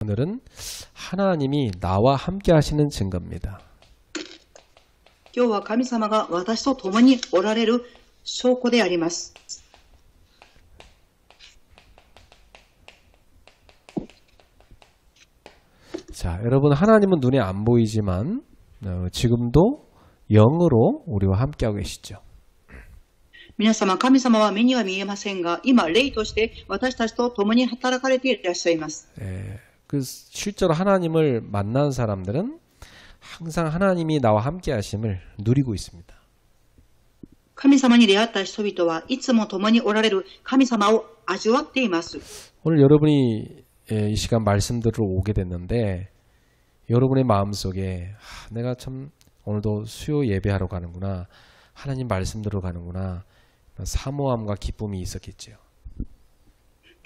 오늘은 하나님이 나와 함께 하시는 증거입니다. 今日は神様が私と共におられる証拠であります。 자, 여러분 하나님은 눈에 안 보이지만 지금도 영으로 우리와 함께하고 계시죠. 皆様、神様は目には見えませんが、今、霊として私たちと共に働かれていらっしゃいます。 실제로 하나님을 만난 사람들은 항상 하나님이 나와 함께 하심을 누리고 있습니다. 神様に出会った人々はいつも共におられる神様を味わっています。 오늘 여러분이 이 시간 말씀 들으러 오게 됐는데 여러분의 마음속에 내가 참 오늘도 수요 예배하러 가는구나, 하나님 말씀 들으러 가는구나, 사모함과 기쁨이 있었겠죠.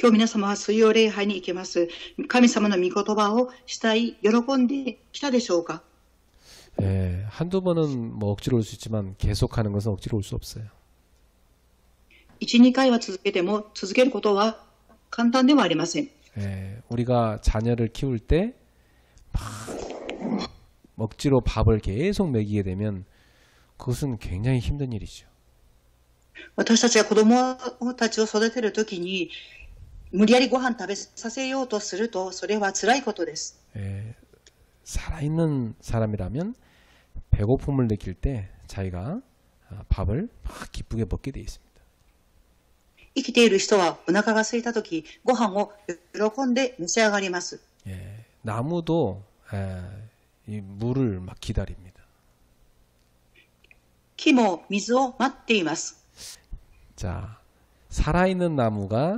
今日皆様は水曜礼拝に行けます。神様の御言葉をしたい、喜んできたでしょうか。 한두 번은 뭐 억지로 올 수 있지만 계속하는 것은 억지로 올 수 없어요. 1、2回は続けても続けることは簡単ではありません。 우리가 자녀를 키울 때 억지로 밥을 계속 먹이게 되면 그것은 굉장히 힘든 일이죠. 私たちが子供たちを育てるときに無理やりご飯食べさせようとするとそれは辛いことです。 살아있는 사람이라면 배고픔을 느낄 때 자기가 밥을 막 기쁘게 먹게 돼 있습니다. 生きている人はお腹が空いたときご飯を喜んで召し上がります。 나무도 이 물을 막 기다립니다. 木も水を待っています。 자, 살아있는 나무가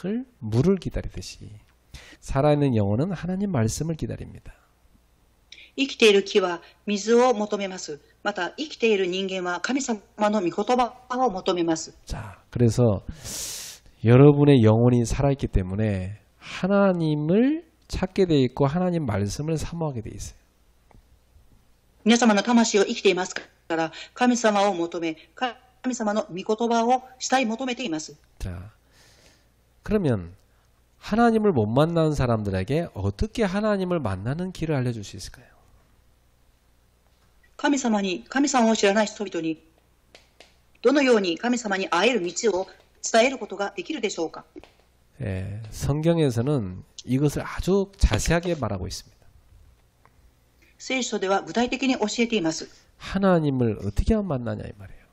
늘 물을 기다리듯이 살아있는 영혼은 하나님 말씀을 기다립니다. 生きている木は水を求めます。また生きている人間は神様の御言葉を求めます。 자, 그래서 여러분의 영혼이 살아있기 때문에 하나님을 찾게 돼 있고 하나님 말씀을 사모하게 돼 있어요. 皆様の魂を生きていますから神様を求め、神様の御言葉をしたい求めています。 자, 그러면 하나님을 못 만난 사람들에게 어떻게 하나님을 만나는 길을 알려줄 수 있을까요? 神様を知らない人々にどのように神様に会える道を伝えることができるでしょうか。 성경에서는 이것을 아주 자세하게 말하고 있습니다. 聖書では具体的に教えています。 하나님을 어떻게 하면 만나냐 이 말이에요.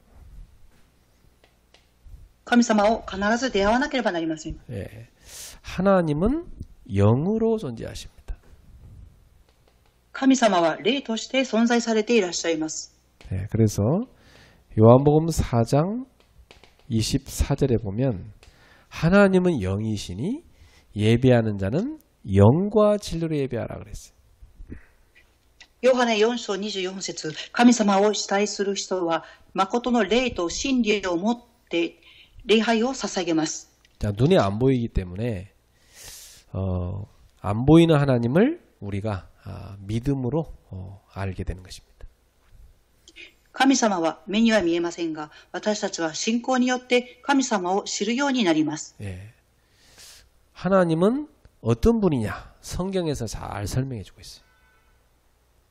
神様を必ず出会わなければなりません。 하나님은 영으로 존재하십니다. 神様は霊として存在されていらっしゃいます。 그래서 요한복음 4장 24절에 보면 하나님은 영이시니 예배하는 자는 영과 진리로 예배하라 그랬어요. ヨハネ4章24節、神様を主体する人は誠の霊と真理を持って礼拝を捧げます。 자, 눈에 안 보이기 때문에 안 보이는 하나님을 우리가 믿음으로 알게 되는 것입니다. 神様は目には見えませんが、私たちは信仰によって神様を知るようになります。 하나님은 어떤 분이냐? 성경에서 잘 설명해 주고 있어요.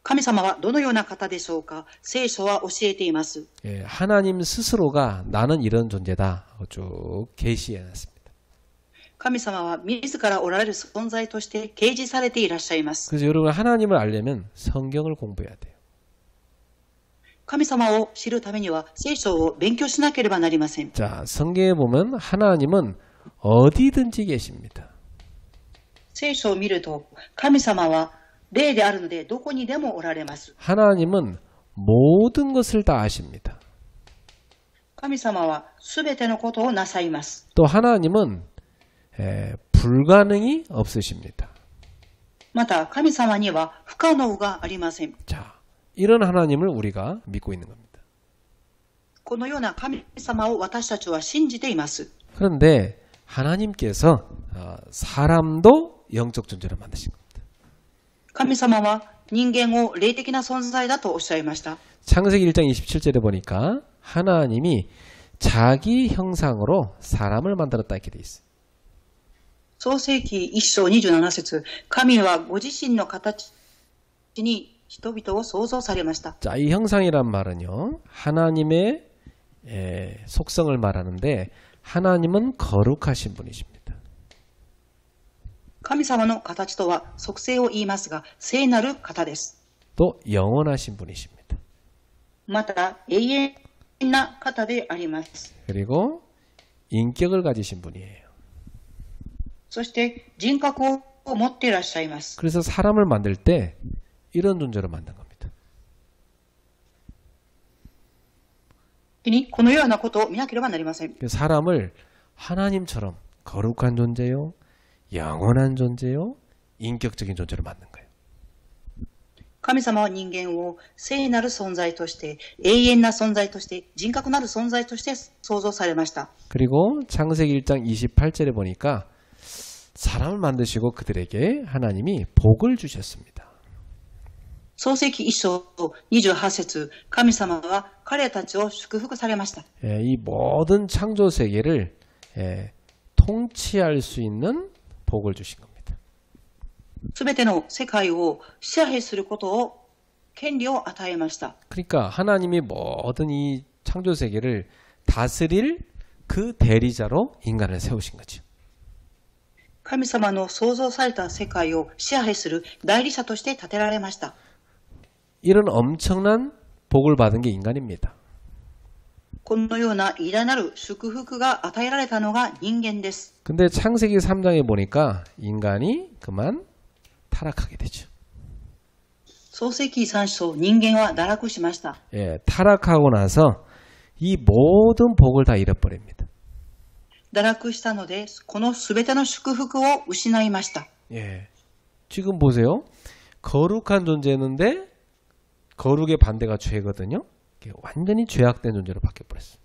神様はどのような方でしょうか。聖書は教えています。 하나님 스스로가 나는 이런 존재다 쭉 계시해 놨습니다. 神様は自らおられる存在として掲示されていらっしゃいます。 그래서 여러분 하나님을 알려면 성경을 공부해야 돼요. 神様を知るためには聖書を勉強しなければなりません。 자, 성경에 보면 하나님은 어디든지 계십니다. 聖書を見ると神様は霊であるのでどこにでもおられます。 하나님은 모든 것을 다 아십니다. 神様はすべてのことをなさいます。 또 하나님은 불가능이 없으십니다. また神様には不可能がありません。 자, 이런 하나님을 우리가 믿고 있는 겁니다. このような神様を私たちは信じています。 그런데 하나님께서 사람도 영적 존재로 만드신 겁니다. 神様は人間を霊的な存在だとおっしゃいました。 창세기 1장 27절에 보니까 하나님이 자기 형상으로 사람을 만들었다 이렇게 돼 있어요. 創世記1章27節、神はご自身の形に人々を創造されました。 자, 이 형상이란 말은요, 하나님의 속성을 말하는데 하나님은 거룩하신 분이십니다. 神様の形とは属性を言いますが、聖なる方です。 또 영원하신 분이십니다. また永遠な方であります。 그리고 인격을 가지신 분이에요. そして人格を持っていらっしゃいます。 그래서 사람을 만들 때 이런 존재로 만든 겁니다. このようなことを見なければなりません。 사람을 하나님처럼 거룩한 존재요, 영원한 존재요, 인격적인 존재로 만든 거예요. 神様は人間を聖なる存在として、永遠な存在として、人格なる存在として創造されました。 그리고 창세기 1장 28절에 보니까 사람을 만드시고 그들에게 하나님이 복을 주셨습니다. 創世記1章28節、神様は彼たちを祝福されました。 이 모든 창조 세계를 통치할 수 있는 복을 주신 겁니다. すべての世界を支配することを権利を与えました。 그러니까 하나님이 모든 이 창조 세계를 다스릴 그 대리자로 인간을 세우신 거죠. 神様の創造された世界を支配する代理者として立てられました。 이런 엄청난 복을 받은 게 인간입니다. このような偉大なる祝福が与えられたのが人間です。 근데 창세기 3장에 보니까 인간이 그만 타락하게 되죠. 創世記3章、人間は堕落しました。 타락하고 나서 이 모든 복을 다 잃어버립니다. 堕落したので、このすべての祝福を失いました。 지금 보세요. 거룩한 존재였는데 거룩의 반대가 죄거든요. 완전히 죄악된 존재로 바뀌어버렸어요.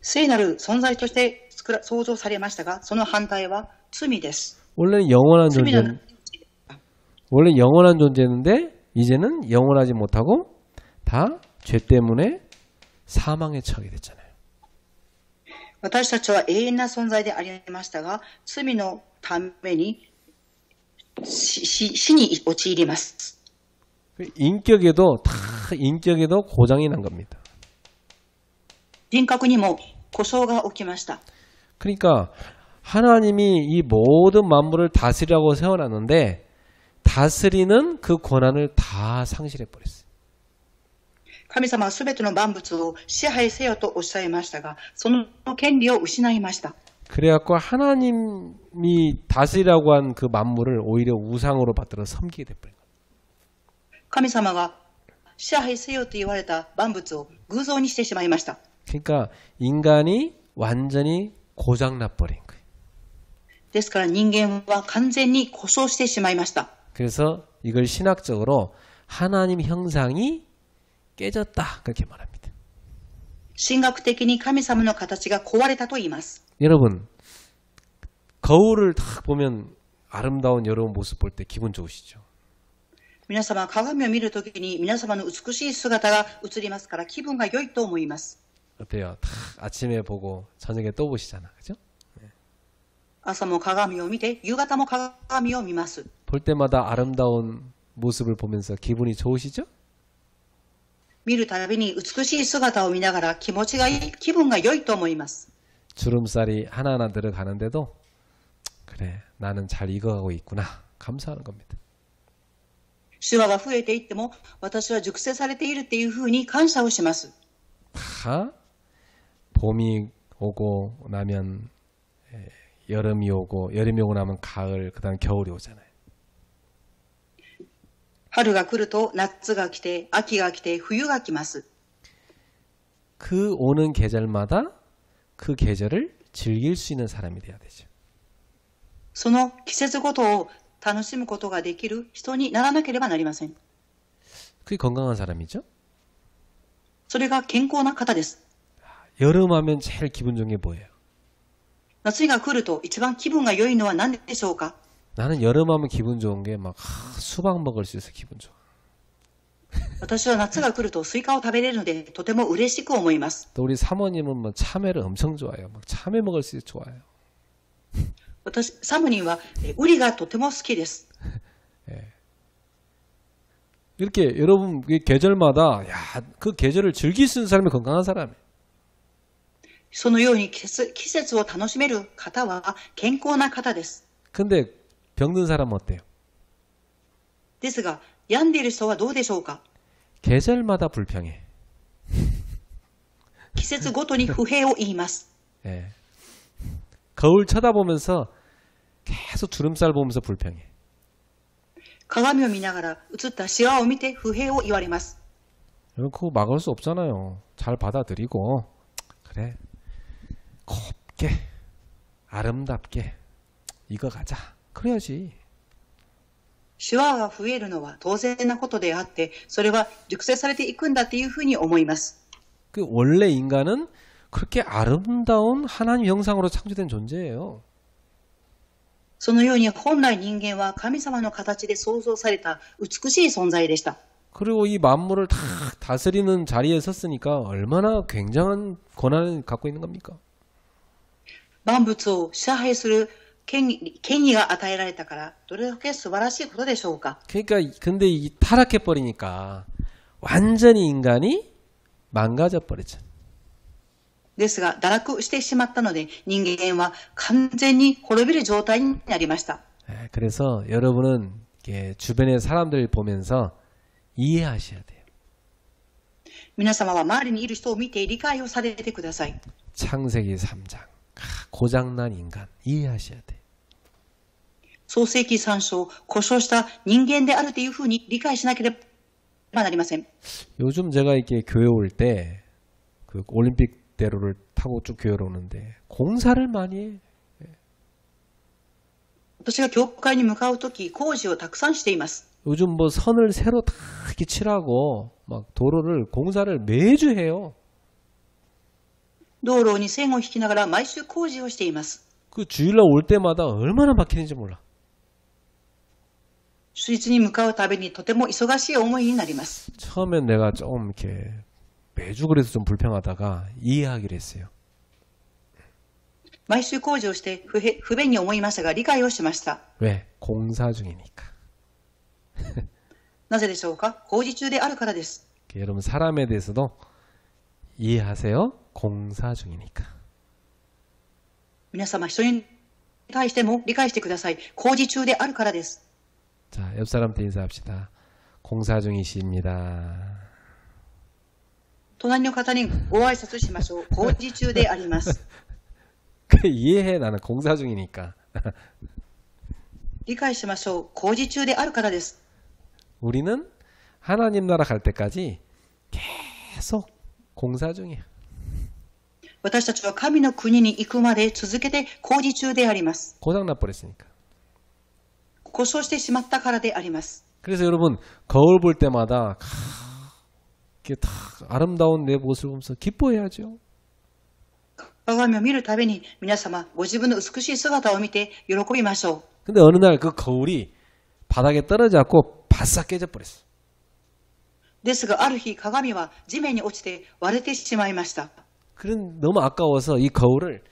聖なる存在として創造されましたが、その反対は罪です。 원래 영원한 존재였는데 이제는 영원하지 못하고 다 죄 때문에 사망에 처하게 됐잖아요. 私たちは永遠な存在でありましたが、罪のために死に陥ります。 인격에도 고장이 난 겁니다. 人格にも故障が起きました。 그러니까 하나님이 이 모든 만물을 다스리라고 세워놨는데 다스리는 그 권한을 다 상실해 버렸어요. 神様はすべての万物を支配せよとおっしゃいましたが、その権利を失いました。 그래갖고 하나님이 다스리라고 한 그 만물을 오히려 우상으로 받들어 섬기게 돼버린 거예요. 神様が支配せよと言われた万物を偶像にしてしまいました。 그러니까 인간이 완전히 고장나버린 거예요. ですから人間は完全に故障してしまいました。 그래서 이걸 신학적으로 하나님 형상이 깨졌다 그렇게 말합니다. 神学的に神様の形が壊れたと言います。 여러분 거울을 딱 보면 아름다운 여러분 모습 볼 때 기분 좋으시죠? 皆様鏡を見るときに皆様の美しい姿が映りますから気分が良いと思います。 어때요? 딱 아침에 보고 저녁에 또 보시잖아, 그죠? 朝も鏡を見て夕方も鏡を見ます。 볼 때마다 아름다운 모습을 보면서 기분이 좋으시죠? 見るたびに美しい姿を見ながら気持ちがいい、気分が良いと思います。 주름살이 하나하나 들어가는데도 그래 나는 잘 익어가고 있구나 감사하는 겁니다. シワが増えていっても私は熟成されているっていうふうに感謝をします。 다 봄이 오고 나면 여름이 오고 여름이 오고 나면 가을 그다음 겨울이 오잖아요. 春が来ると夏が来て秋が来て冬が来ます。 그 오는 계절마다 그 계절을 즐길 수 있는 사람이 돼야 되죠. その季節ごとを楽しむことができる人にならなければなりません。 그게 건강한 사람이죠. それが健康な方です。 여름 하면 제일 기분 좋은 게 뭐예요? 夏が来ると一番気分が良いのは何でしょうか？ 나는 여름 하면 기분 좋은 게 막 수박 먹을 수 있어서 기분 좋아. 私は夏が来るとスイカを食べれるのでとても嬉しく思います。 또 우리 사모님은 뭐 참외를 엄청 좋아해요. 막 참외 먹을 수 좋아해요. 私、サムニンはウリがとても好きです。 이렇게 여러분 그 계절마다 그 계절을 즐길 수 있는 사람이 건강한 사람이에요. そのように季節を楽しめる方は健康な方です。 근데 병든 사람은 어때요? ですが、病んでいる人はどうでしょうか。 계절마다 불평해. 季節ごとに不平を言います。 예. 거울 쳐다보면서 계속 주름살 보면서 불평해. 鏡を見ながら映ったシワを見て不平を言われます。 여러분 그거 막을 수 없잖아요. 잘 받아들이고 그래 곱게 아름답게 익어가자. 그래야지. シワが増えるのは当然なことであって、それは熟成されていくんだっていうふうに思います。 그 원래 인간은 그렇게 아름다운 하나님 형상으로 창조된 존재예요. そのように本来人間は神様の形で創造された美しい存在でした。 그리고 이 만물을 다 다스리는 자리에 섰으니까 얼마나 굉장한 권한을 갖고 있는 겁니까? 万物を支配する権威が与えられたから、どれだけ素晴らしいことでしょうか。 그러니까 근데 이 타락해 버리니까 완전히 인간이 망가져 버렸죠. ですが、堕落してしまったので、人間は完全に滅びる状態になりました。 그래서 여러분은 이렇게 주변의 사람들 보면서 이해하셔야 돼요. 皆様は周りにいる人を見て理解をされてください。 창세기 3장 고장난 인간 이해하셔야 돼요. 創世記3章、故障した人間であるというふうに理解しなければなりません。 요즘 제가 이렇게 교회 올 때 그 올림픽 대로를 타고 쭉 교회로 오는데 공사를 많이 해. 私が教会に向かうとき、工事をたくさんしています。 요즘 뭐 선을 새로 다 이렇게 칠하고 막 도로를 공사를 매주 해요. 道路に線を引きながら毎週工事をしています。 그 주일날 올 때마다 얼마나 막히는지 몰라. 主日に向かうたびにとても忙しい思いになります。 처음엔 내가 좀 이렇게 매주 그래서 좀 불평하다가 이해하기로 했어요. 毎週工事をして不便に思いましたが理解をしました。 왜? 공사 중이니까. なぜでしょうか。工事中であるからです。 여러분 사람에 대해서도 이해하세요. 공사 중이니까. 皆様、人に対しても理解してください。工事中であるからです。 자, 옆 사람한테 인사합시다. 공사 중이십니다. 隣の方にご挨拶しましょう。工事中であります。 그 이해해. 나는 공사 중이니까. 理解しましょう。工事中であるからです。 우리는 하나님 나라 갈 때까지 계속 공사 중이야. 私たちは神の国に行くまで続けて工事中であります。 고장 나버렸으니까. 故障してしまったからであります。 그래서 여러분 거울 볼 때마다 이렇게 다 아름다운 내 모습을 보면서 기뻐해야죠. 鏡を見るたびに皆様ご自分の美しい姿を見て喜びましょう。 근데 어느 날 그 거울이 바닥에 떨어져갖고 바싹 깨져버렸어. ですがある日鏡は地面に落ちて割れてしまいました。 그런 너무 아까워서 이 거울을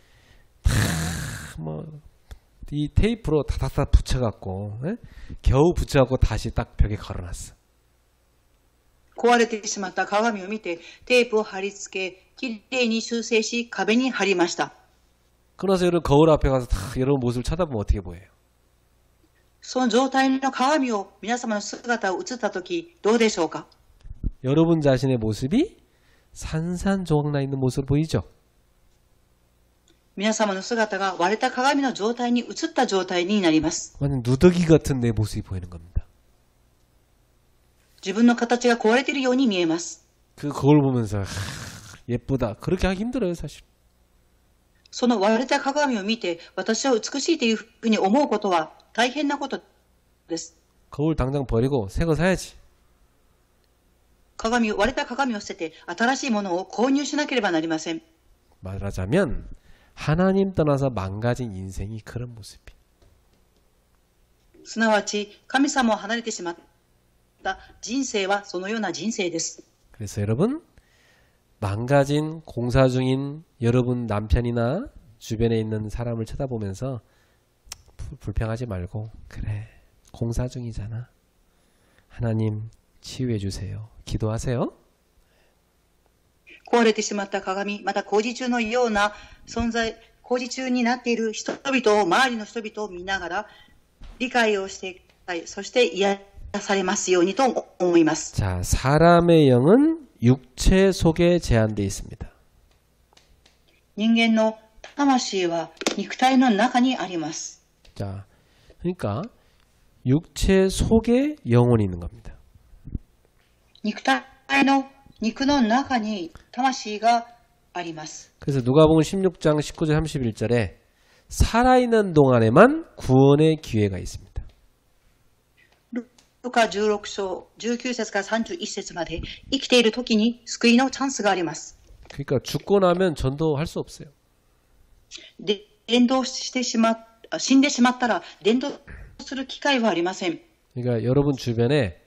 다 뭐 이 테이프로 다닥다닥 붙여갖고 겨우 붙여갖고 다시 딱 벽에 걸어놨어. 壊れてしまった鏡を見てテープを貼り付けきれいに修正し壁に貼りました。 그러나서 여러분 거울 앞에 가서 다 여러분 모습을 쳐다보면 어떻게 보여요? その状態の鏡を皆様の姿を映ったときどうでしょうか。 여러분 자신의 모습이 산산조각나 있는 모습으로 보이죠? 皆様の姿が割れた鏡の状態に映った状態になります。 완전 누더기 같은 내 모습이 보이는 겁니다. 自分の形が壊れているように見えます。 그 거울 보면서 예쁘다 그렇게 하기 힘들어요 사실. その割れた鏡を見て私は美しいというふうに思うことは大変なことです。 거울 당장 버리고 새 거 사야지. 割れた鏡を捨てて新しいものを購入しなければなりません。 말하자면 하나님 떠나서 망가진 인생이 그런 모습이에요. すなわち神様を離れてしまっった人生はそのような人生です。 그래서 여러분, 망가진 공사 중인 여러분 남편이나 주변에 있는 사람을 쳐다보면서 불평하지 말고, 그래, 공사 중이잖아, 하나님 치유해 주세요, 기도하세요. 壊れてしまった鏡、また工事中のような存在、工事中になっている人々を、周りの人々を見ながら理解をしてください。そして癒されますようにと思います。 자, 사람의 영은 육체 속에 제한되어 있습니다. 人間の魂は肉体の中にあります。 자, 그러니까 육체 속에 영혼이 있는 겁니다. 肉の中に魂があります。 그래서 누가복음 16장 19절 31절에 살아있는 동안에만 구원의 기회가 있습니다. ルカ16章19節から31節まで生きている時に救いのチャンスがあります。 그러니까 죽고 나면 전도할 수 없어요. 死んでしまったら伝道する機会はありません。 그러니까 여러분 주변에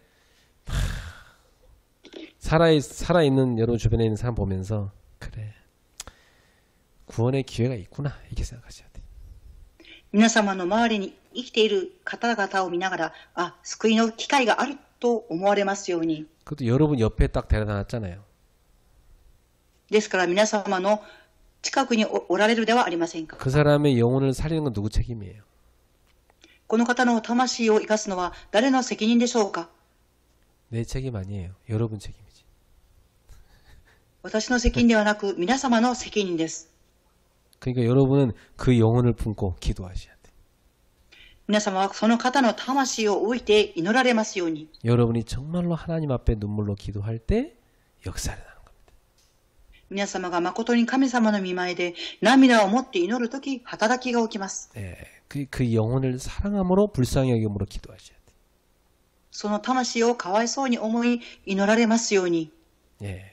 살아있는 여러분 주변에 있는 사람 보면서, 그래, 구원의 기회가 있구나, 이렇게 생각하셔야 돼요. 皆様の周りに生きている方々を見ながら、あ、救いの機会があると思われますように。 그것도 여러분 옆에 딱 데려다 놨잖아요. ですから皆様の近くにおられるではありませんか。 그 사람의 영혼을 살리는 건 누구 책임이에요? この方の魂を生かすのは誰の責任でしょうか。 내 책임 아니에요. 여러분 책임이지. 私の責任ではなく皆様の責任です。 그러니까 여러분은 그 영혼을 품고 기도하셔야 돼요. 皆様はその方の魂を置いて祈られますように。 여러분이 정말로 하나님 앞에 눈물로 기도할 때 역사를 나는 겁니다. 皆様が誠に神様の御前で涙を持って祈るとき、働きが起きます。 네, 그 영혼을 사랑함으로 불쌍히 여김으로 기도하셔야 돼요. その魂をかわいそうに思い祈られますように。 예.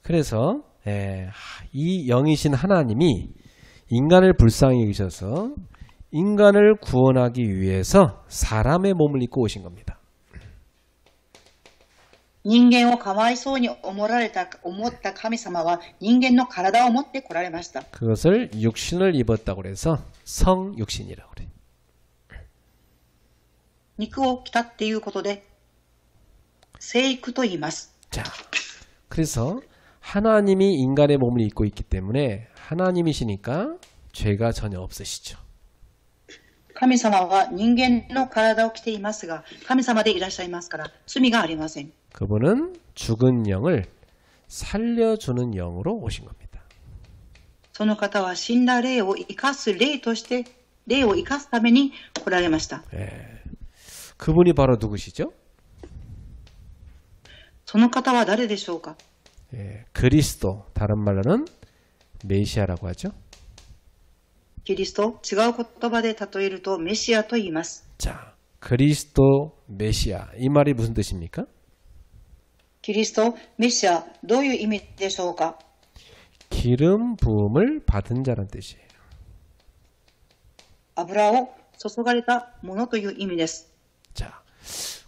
그래서 이 영이신 하나님이 인간을 불쌍히 여기셔서 인간을 구원하기 위해서 사람의 몸을 입고 오신 겁니다. 人間をかわいそうに思った神様は人間の体を持って来られました。 그것을 육신을 입었다고 그래서 성육신이라고 그래요. 肉を着たっていうことで生育と言います。 자, 그래서 하나님이 인간의 몸을 입고 있기 때문에 하나님이시니까 죄가 전혀 없으시죠. 神様は人間の体を着ていますが、神様でいらっしゃいますから罪がありません。 그분은 죽은 영을 살려주는 영으로 오신 겁니다. その方は死んだ霊を生かす霊として霊を生かすために来られました。 그분이 바로 누구시죠? その方は誰でしょうか。 그리스도, 다른 말로는 메시아라고 하죠. キリスト、違う言葉で例えるとメシアと言います。 자, 그리스도, 메시아, 이 말이 무슨 뜻입니까? キリスト、メシア、どういう意味でしょうか。 기름 부음을 받은 자란 뜻이에요. 油を注がれたものという意味です。 자,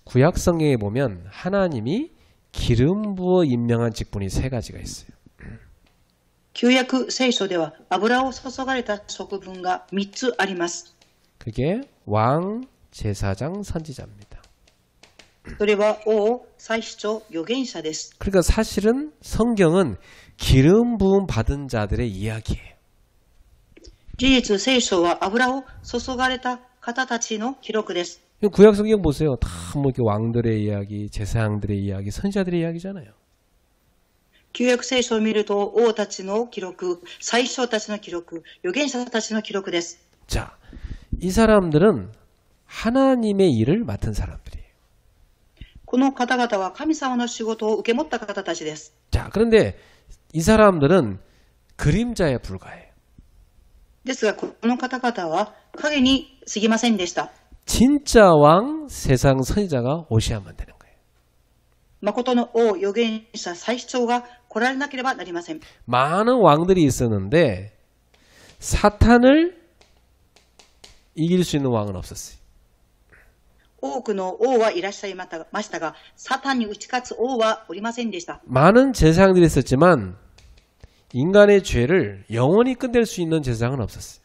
구약 성경에 보면 하나님이 기름 부어 임명한 직분이 세 가지가 있어요. 旧約聖書では油を注がれた職分が3つあります。 그게 왕, 제사장, 선지자입니다. それは王、祭司長、預言者です。 그러니까 사실은 성경은 기름 부음 받은 자들의 이야기예요. 事実、聖書は油を注がれた方たちの記録です。 구약 성경 보세요. 다 뭐 이렇게 왕들의 이야기, 제사장들의 이야기, 선지자들의 이야기잖아요. 旧約聖書を見ると王たちの記録、祭司長たちの記録、預言者たちの記録です。 자, 이 사람들은 하나님의 일을 맡은 사람들이에요. この方々は神様の仕事を受け持った方たちです。 자, 그런데 이 사람들은 그림자에 불과해요. ですが、この方々は影に過ぎませんでした。 진짜 왕, 세상 선지자가 오셔야만 되는 거예요. 誠の王、預言者、祭司長が来られなければなりません。 많은 왕들이 있었는데 사탄을 이길 수 있는 왕은 없었어요. 多くの王はいらっしゃいましたが、サタンに打ち勝つ王はおりませんでした。 많은 제사장들이 있었지만 인간의 죄를 영원히 끝낼 수 있는 제사장은 없었어요.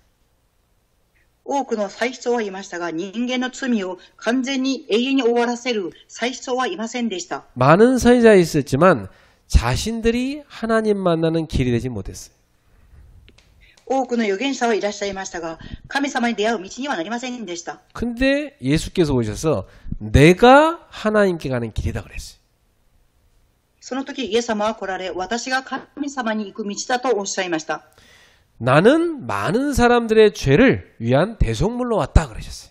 多くの祭司長はいましたが、人間の罪を完全に永遠に終わらせる祭司長はいませんでした。 많은 선지자가 있었지만 자신들이 하나님 만나는 길이 되지 못했어요. 多くの預言者はいらっしゃいましたが、神様に出会う道にはなりませんでした。 근데 예수께서 오셔서 내가 하나님께 가는 길이다 그랬어요. その時イエス様は来られ、私が神様に行く道だとおっしゃいました。 나는 많은 사람들의 죄를 위한 대속물로 왔다 그러셨어요.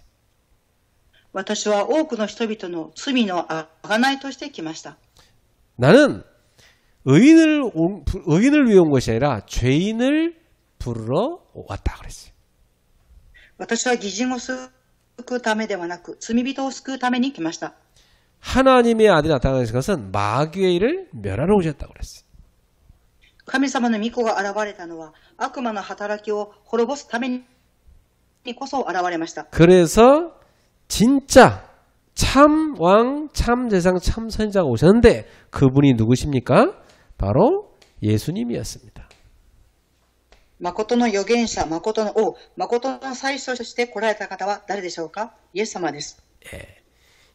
私は多くの人々の罪のあがないとして来ました。 나는 의인을 위해 온 것이 아니라 죄인을 부르러 왔다 그랬어요. 私は義人を救うためではなく、罪人を救うために来ました。 하나님의 아들이 나타나신 것은 마귀의 일을 멸하러 오셨다 그랬어요. 神様の御子が現れたのは、悪魔の働きを滅ぼすためにこそ現れました。 그래서 진짜 참 왕, 참 제사장, 참 선지자가 오셨는데 그분이 누구십니까? 바로 예수님이었습니다. 誠の預言者、誠の王、誠の祭司として来られた方は誰でしょうか？イエス様です。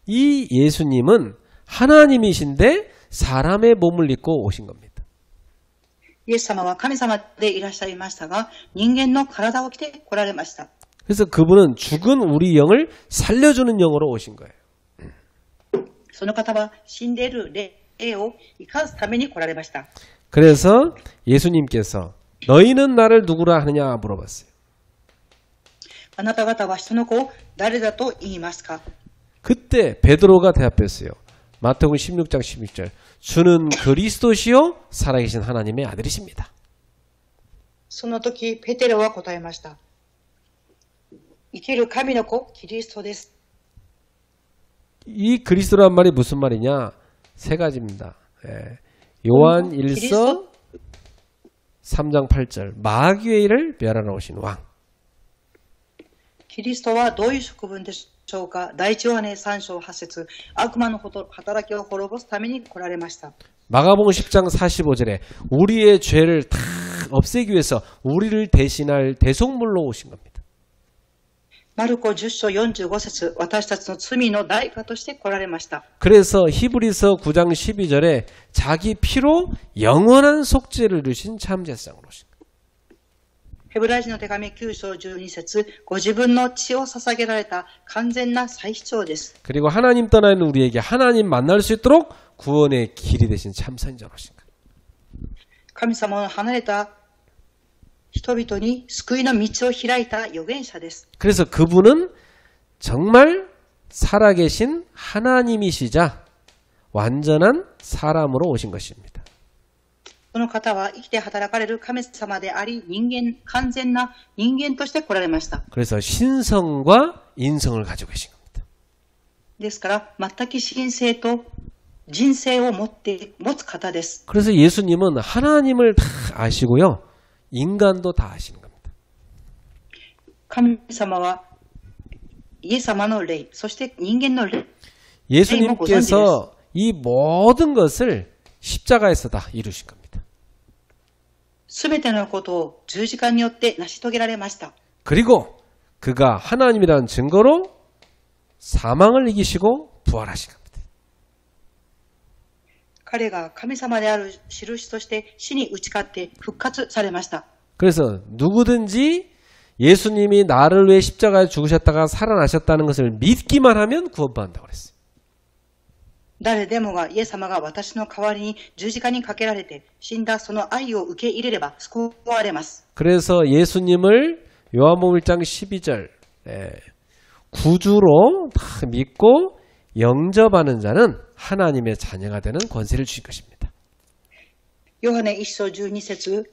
이 예수님은 하나님이신데 사람의 몸을 입고 오신 겁니다. イエス様は神様でいらっしゃいましたが、人間の体を着て来られました。 그래서 그분은 죽은 우리 영을 살려주는 영으로 오신 거예요. その方は死んでいる霊を生かすために来られました。 그래서 예수님께서 너희는 나를 누구라 하느냐 물어봤어요. あなた方は人の子を誰だと言いますか？ 그때 베드로가 대답했어요. 마태복음 16장 16절 주는 그리스도시요 살아계신 하나님의 아들이십니다. その時ペテロは答えました。生きる神の子キリストです。 이 그리스도란 말이 무슨 말이냐? 세 가지입니다. 요한 1서 3장 8절 마귀의 일을 멸하러 오신 왕. キリストはどういう職分でしょうか？第一ヨハネ3章8節悪魔の働きを滅ぼすために来られました。 마가복음 10장 45절에 우리의 죄를 다 없애기 위해서 우리를 대신할 대속물로 오신 겁니다. マルコ10章45節私たちの罪の代価として来られました。 그래서 히브리서 9장 12절에 자기 피로 영원한 속죄를 이루신 참제사장으로 오신 겁니다. ヘブライ人の手紙9章12節ご自分の血を捧げられた完全な祭司長です。 그리고 하나님 떠나 있는 우리에게 하나님 만날 수 있도록 구원의 길이 되신 참선자로 오신 겁니다. 神様の離れた人々に救いの道を開いた預言者です。 그래서 그분은 정말 살아계신 하나님이시자 완전한 사람으로 오신 것입니다. その方は生きて働かれる神様であり、完全な人間として来られました。 그래서 신성과 인성을 가지고 계신 겁니다. ですから、全く神性と人生を持つ方です。 그래서 예수님은 하나님을 다 아시고요. 인간도 다 아시는 겁니다. 神様はイエス様の霊、そして人間の霊。 예수님께서 이 모든 것을 십자가에서 다 이루신 겁니다. すべてのことを十字架によって成し遂げられました。 그리고 그가 하나님이라는 증거로 사망을 이기시고 부활하신 겁니다. 彼が神様である印として死に打ち勝って復活されました。 그래서 누구든지 예수님이 나를 위해 십자가에 죽으셨다가 살아나셨다는 것을 믿기만 하면 구원받는다고 그랬어요. 誰でもがイエス様が私の代わりに十字架にかけられて死んだその愛を受け入れれば救われます。 그래서 예수님을 요한복음 1장 12절 구주로 다 믿고 영접하는 자는 하나님의 자녀가 되는 권세를 주신 것입니다. ヨハネ1章12節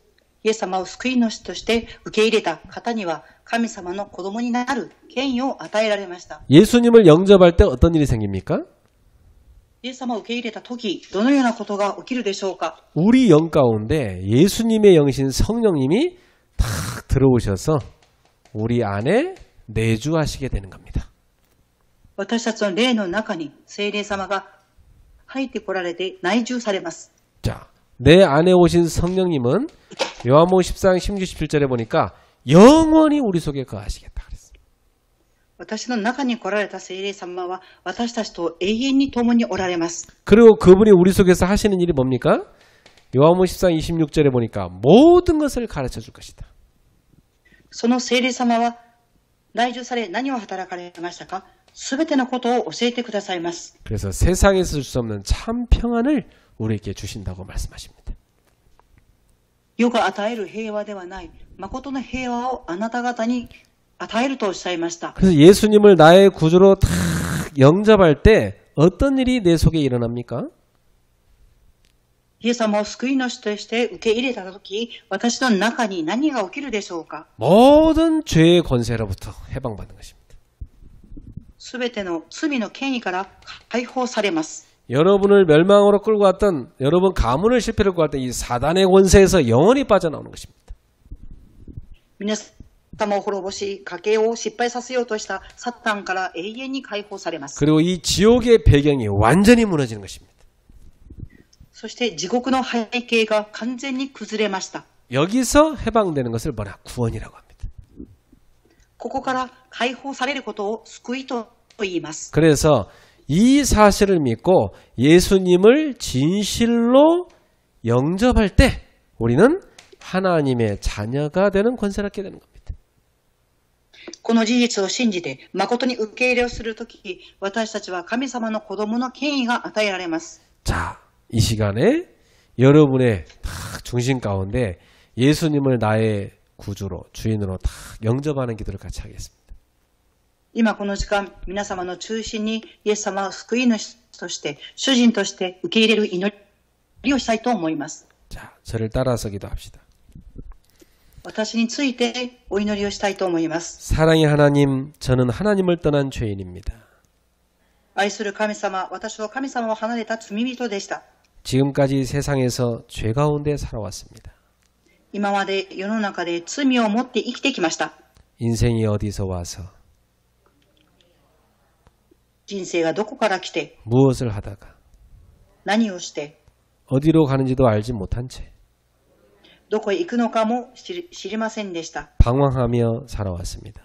イエス様を救い主として受け入れた方には神様の子供になる権威を与えられました。 예수님을 영접할 때 어떤 일이 생깁니까? イエス様を受け入れた時どのようなことが起きるでしょうか？ 우리 영 가운데 예수님의 영이신 성령님이 탁 들어오셔서 우리 안에 내주하시게 되는 겁니다. 私たちの霊の中に聖霊様が入ってこられて内住されます。 자, 내 안에 오신 성령님은 요한복음 14장 16, 17절에 보니까 영원히 우리 속에 거하시겠다 그랬어요. 私の中に来られた聖霊様は私たちと永遠に共におられます。 그리고 그분이 우리 속에서 하시는 일이 뭡니까? 요한복음 14장 26절에 보니까 모든 것을 가르쳐 줄 것이다. その聖霊様は内住され何を働かれましたか？すべてのことを教えてくださいます。 그래서 세상에서 줄 수 없는 참 평안을 우리에게 주신다고 말씀하십니다. 世が与える平和ではない、誠の平和をあなた方に与えるとおっしゃいました。 그래서 예수님을 나의 구주로 딱 영접할 때 어떤 일이 내 속에 일어납니까? イエス様を救い主として受け入れたとき、私の中に何が起きるでしょうか？ 모든 죄의 권세로부터 해방받는 것입니다. すべての罪の権威から解放されます。 여러분을 멸망으로 끌고 갔던, 여러분 가문을 실패로 끌고 갔던 이 사단의 권세에서 영원히 빠져나오는 것입니다. 皆様を滅ぼし、家計を失敗させようとしたサタンから永遠に解放されます。 그리고 이 지옥의 배경이 완전히 무너지는 것입니다. そして地獄の背景が完全に崩れました。 여기서 해방되는 것을 뭐라? 구원이라고 합니다. ここから解放されることを救いと言います。 그래서 이 사실을 믿고 예수님을 진실로 영접할 때 우리는 하나님의 자녀가 되는 권세를 갖게 되는 겁니다. この事実を信じて誠に受け入れをするとき、私たちは神様の子供の権威が与えられます。 자, 이 시간에 여러분의 딱 중심 가운데 예수님을 나의 구주로, 주인으로 딱 영접하는 기도를 같이 하겠습니다. 今この時間、皆様の中心にイエス様を救い主として、主人として受け入れる祈りをしたいと思います。 자, 저를 따라서 기도합시다. 私についてお祈りをしたいと思います。 사랑의 하나님, 저는 하나님을 떠난 죄인입니다. 愛する神様、私は神様を離れた罪人でした。 지금까지 세상에서 죄 가운데 살아왔습니다. 今まで世の中で罪を持って生きてきました。 인생이 어디서 와서 人生がどこから来て、 무엇을 하다가 何をして、 어디로 가는지도 알지 못한 채 どこへ行くのかも知りませんでした。 방황하며 살아왔습니다.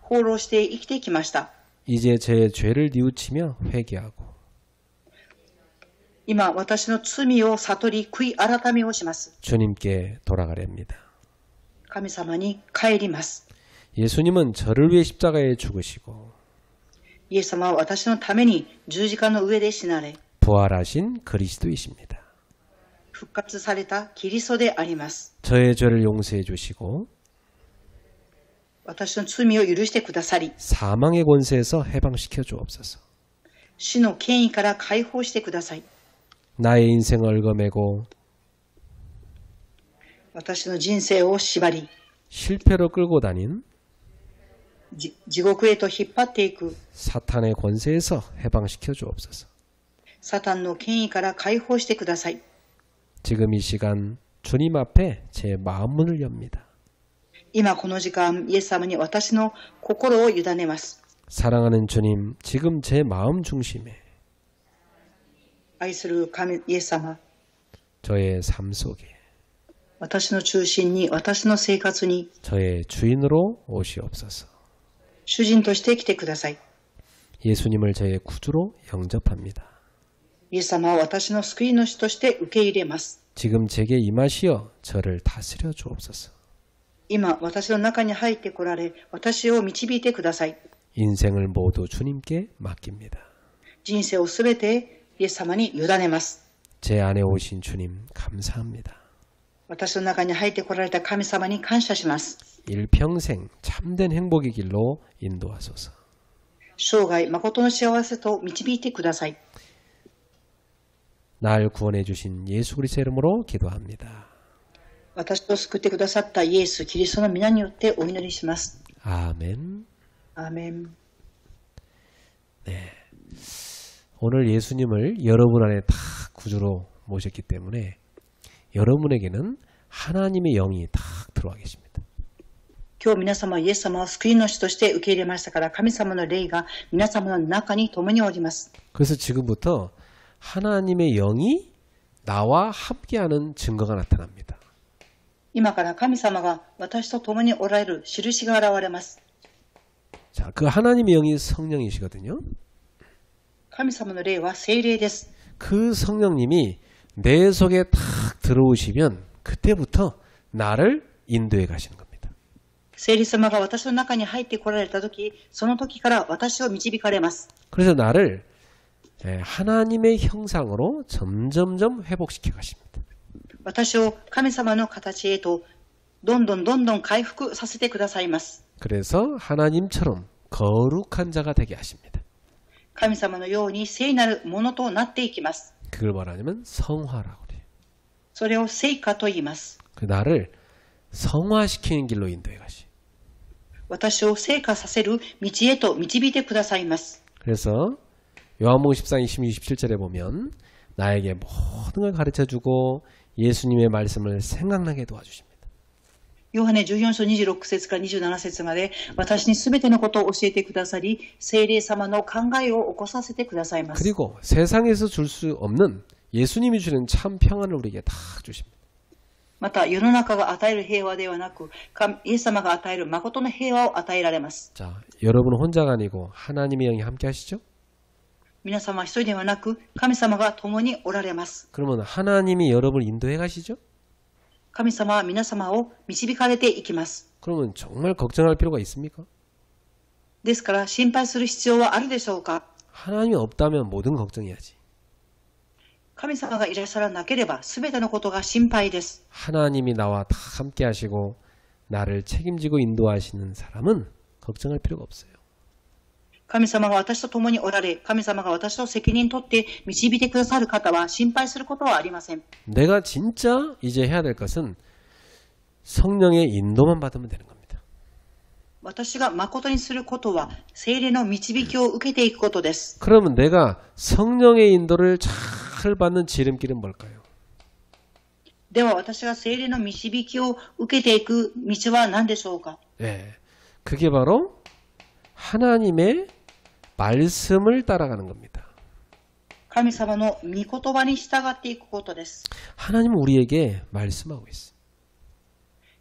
放浪して生きてきました。 이제 제 죄를 뉘우치며 회개하고 今、私の罪を悟り、悔い改めをします。 주님께 돌아가렵니다. 神様に帰ります。 예수님은 저를 위해 십자가에 죽으시고 イエス様は私のために十字架の上で死なれ、 부활하신 그리스도이십니다. 復活されたキリストであります。 저의 죄를 용서해 주시고 私の罪を許してくださり、 사망의 권세에서 해방시켜 주옵소서. 死の権威から解放してください。 나의 인생을 얽어매고 私の人生を縛り、 실패로 끌고 다닌 地獄へと引っ張っていく 사탄의 권세에서 해방시켜 주옵소서. サタンの権威から解放してください。 지금 이 시간 주님 앞에 제 마음 문을 엽니다. 今この時間、イエス様に私の心を委ねます。 사랑하는 주님, 지금 제 마음 중심에 愛する神イエス様、 저의 삶 속에 私の中心に、私の生活に 저의 주인으로 오시옵소서. 主人として来てください。 예수님을 저의 구주로 영접합니다. イエス様は私の救い主として受け入れます。 지금 제게 임하시어 저를 다스려 주옵소서. 今、私の中に入ってこられ、私を導いてください。 인생을 모두 주님께 맡깁니다. 人生をすべてイエス様に委ねます。 제 안에 오신 주님 감사합니다. 私の中に入ってこられた神様に感謝します。 일평생 참된 행복의 길로 인도하소서. 生涯誠の幸せと導いてください。 날 구원해 주신 예수 그리스도의 이름으로 기도합니다. 私を救ってくださったイエス・キリストの皆によってお祈りします。 아멘. アーメン。 네. 오늘 예수님을 여러분 안에 다 구주로 모셨기 때문에 여러분에게는 하나님의 영이 딱 들어와 계십니다. 今日皆様はイエス様を救い主として受け入れましたから、神様の霊が皆様の中に共におります。 그래서 지금부터 하나님의 영이 나와 함께하는 증거가 나타납니다. 今から神様が私と共におられる印が現れます。 자, 그 하나님의 영이 성령이시거든요. 神様の霊は聖霊です。 그 성령님이 내 속에 탁 들어오시면 그때부터 나를 인도해 가시는 겁니다. 聖霊様が私の中に入ってこられたとき、その時から私を導かれます。 그래서 나를 하나님의 형상으로 점점점 회복시켜 가십니다. 私を神様の形へとどんどん回復させてくださいます。 그래서 하나님처럼 거룩한 자가 되게 하십니다. 神様のように聖なるものとなっていきます。 그걸 말하냐면 성화라고 그래요. それを聖化と言います。 그 나를 성화시키는 길로 인도해 가시. 私を聖化させる道へと導いてくださいます。 그래서 요한복음 14장 26, 27절에 보면 나에게 모든 걸 가르쳐주고 예수님의 말씀을 생각나게 도와주십니다. ヨハネ14章26節から27節まで私にすべてのことを教えてくださり、聖霊様の考えを起こさせてくださいます。 그리고 세상에서 줄 수 없는 예수님이 주는 참 평안을 우리에게 다 주십니다. また世の中が与える平和ではなく、イエス様が与える誠の平和を与えられます。 자, 여러분은 혼자가 아니고 하나님의 영이 함께 하시죠? 皆様は一人ではなく、神様が共におられます。 그러면 하나님이 여러분을 인도해 가시죠? 神様は皆様を導かれていきます。 그러면 정말 걱정할 필요가 있습니까? ですから心配する必要はあるでしょうか。 하나님이 없다면 모든 걱정해야지. 神様がいらっしゃらなければ全てのことが心配です。 하나님이 나와 다 함께 하시고 나를 책임지고 인도하시는 사람은 걱정할 필요가 없어요. 神様が私と共におられ、神様が私と責任取って導いてくださる方は心配することはありません。 내가 진짜 이제 해야 될 것은 성령의 인도만 받으면 되는 겁니다. 私が誠にすることは聖霊の導きを受けていくことです。 그러면 내가 성령의 인도를 잘 받는 지름길은 뭘까요? では私が聖霊の導きを受けていく道は何でしょうか。 네, 그게 바로 하나님의 말씀을 따라가는 겁니다. 神様の御言葉に従っていくことです。 하나님은 우리에게 말씀하고 있어요.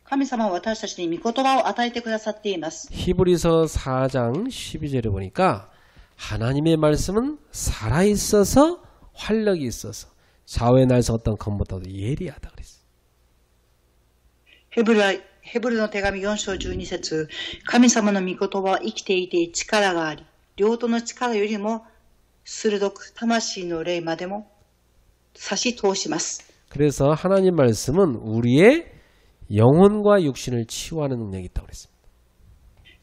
神様は私たちに御言葉を与えてくださっています。 히브리서 4장 12절에 보니까 하나님의 말씀은 살아있어서 활력이 있어서 좌우의 날서 어떤 검보다도 예리하다 그랬어요. ヘブルの手紙4章12節、神様の御言葉は生きていて力があり、両手の力よりも鋭く魂の霊までも差し通します。 그래서 하나님 말씀은 우리의 영혼과 육신을 치유하는 능력이 있다고 그랬습니다.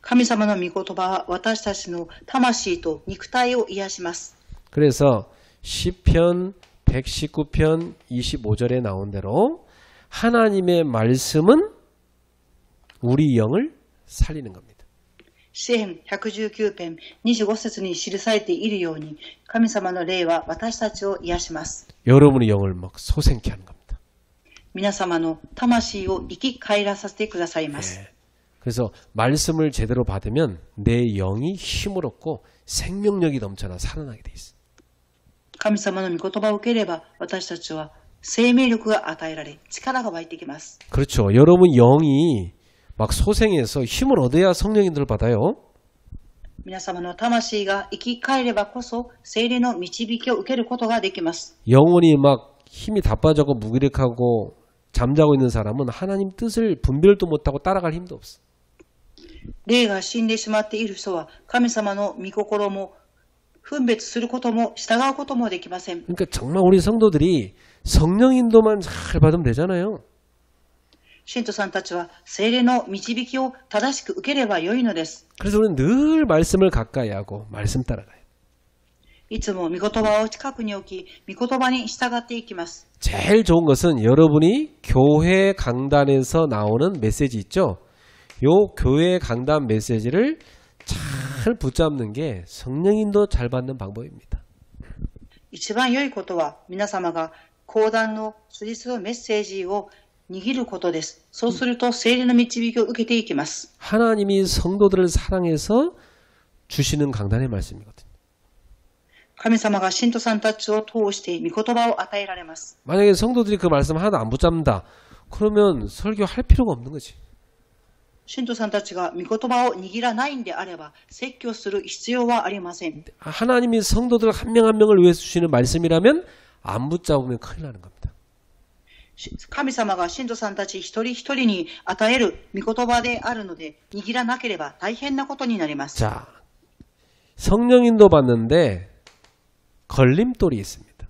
神様の御言葉は私たちの魂と肉体を癒します。 그래서 시편 119편 25절에 나온 대로 하나님의 말씀은 우리 영을 살리는 겁니다. 詩編119編25節に記されているように、神様の霊は私たちを癒します。 여러분의 영을 막 소생케 하는 겁니다. 皆様の魂を生き返らさせてくださいます。 네. 그래서 말씀을 제대로 받으면 내 영이 힘을 얻고 생명력이 넘쳐나 살아나게 돼 있어요. 神様の御言葉を受ければ私たちは生命力が与えられ力が湧いてきます。 그렇죠. 여러분 영이 막 소생해서 힘을 얻어야 성령인들 받아요. 皆様の魂が生き返ればこそ聖霊の導きを受けることができます。 영혼이 막 힘이 다 빠져고 무기력하고 잠자고 있는 사람은 하나님 뜻을 분별도 못하고 따라갈 힘도 없어. 霊が死んでしまっている人は神様の御心も分別することも従うこともできません。 그러니까 정말 우리 성도들이 성령 인도만 잘 받으면 되잖아요. 信徒さんたちは聖霊の導きを正しく受ければよいのです。 그래서 우리는 늘 말씀을 가까이 하고 말씀 따라가요. いつも御言葉を近くに置き、御言葉に従っていきます。 제일 좋은 것은 여러분이 교회 강단에서 나오는 메시지 있죠. 요 교회 강단 메시지를 잘 붙잡는 게 성령 인도 잘 받는 방법입니다. 一番良いことは皆様が講談の辻するメッセージを握ることです。そうすると聖霊の導きを受けていきます。 하나님이 성도들을 사랑해서 주시는 강단의 말씀이거든요. 神様が信徒さんたちを通して御言葉を与えられます。 만약에 성도들이 그 말씀 하나도 안 붙잡는다. 그러면 설교할 필요가 없는 거지. 信徒さんたちが御言葉を握らないんであれば説教する必要はありません。 하나님이 성도들 한 명 한 명을 위해서 주시는 말씀이라면 안 붙잡으면 큰일 나는 겁니다. 神様が信徒さんたち一人一人に与える御言葉であるので握らなければ大変なことになります。 자, 성령인도 받는데 걸림돌이 있습니다.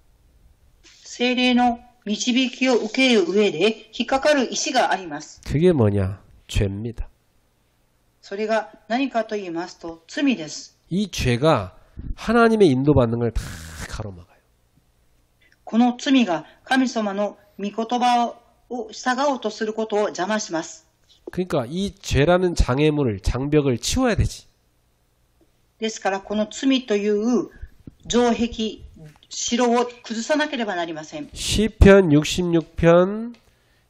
聖霊の導きを受ける上で引っかかる石があります。 그게 뭐냐? 죄입니다. それが何かと言いますと罪です。 이 죄가 하나님의 인도받는 걸 다 가로막아요. この罪が神様の御言葉を従おうとすることを邪魔します。 그러니까 이 죄라는 장애물을 장벽을 치워야 되지. ですからこの罪という城壁、城を崩さなければなりません。 시편 66편